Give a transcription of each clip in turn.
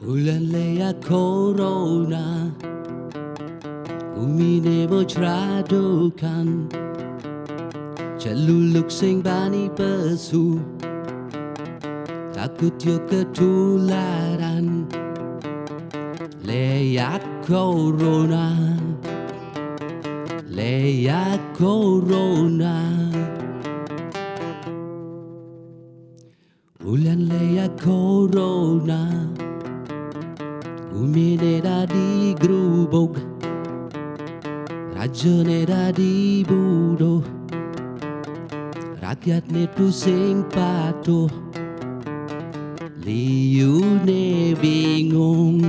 Ulalea corona Umine bochradokan Chaluluk sing bani pesu Takut yo ketularan Leyak corona Leyak corona Ulan leyak corona Umine dah digerubuk Rajane dah dibunuh Rakyatne pusing patuh Liune bingung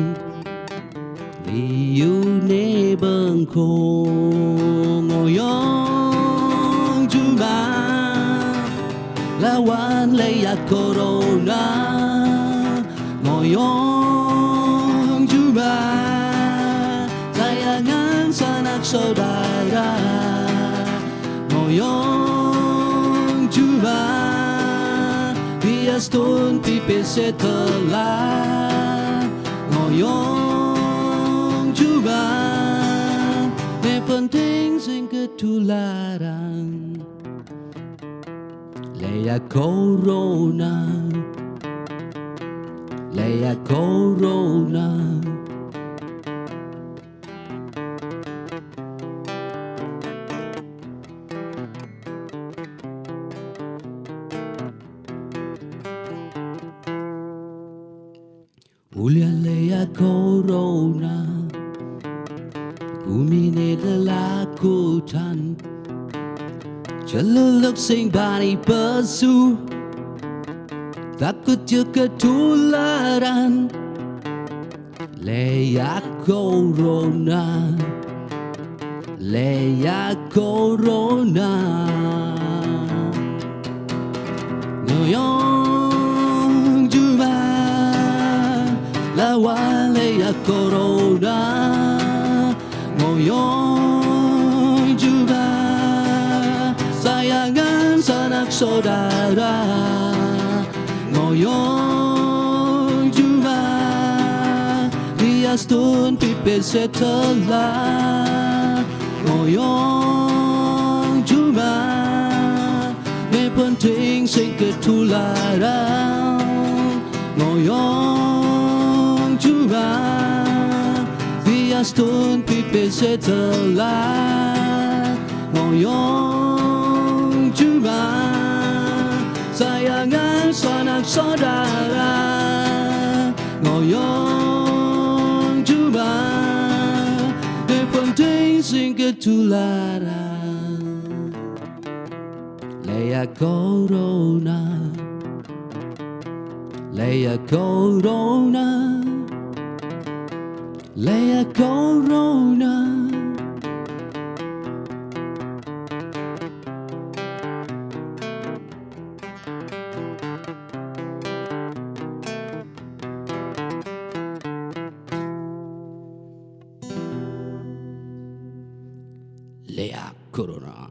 Liune bengkong Oyong cuma Lawan leyak corona Ngoyong sayangan sanak saudara Ngoyong cuba bias tun pipis setelah Ngoyong cuba me penting sing ketularan Leyak corona Leyak corona Ulian leyak corona Umine lelakutan Celuluk sing bani pesu Takut je ketularan Leyak corona Leyak corona Ngoyong cuma Lawan leyak corona Ngoyong cuma Sayangan sanak saudara Ngoyong cuma Hias tun pipis setelah Ngoyong cuma me penting sing ketularan Ngoyong cuma Hias tun pipis setelah Ngoyong cuma Sayangan sanak saudara Ngoyong cuma me penting sing ketularan Leyak corona Leyak corona Leyak corona Leyak corona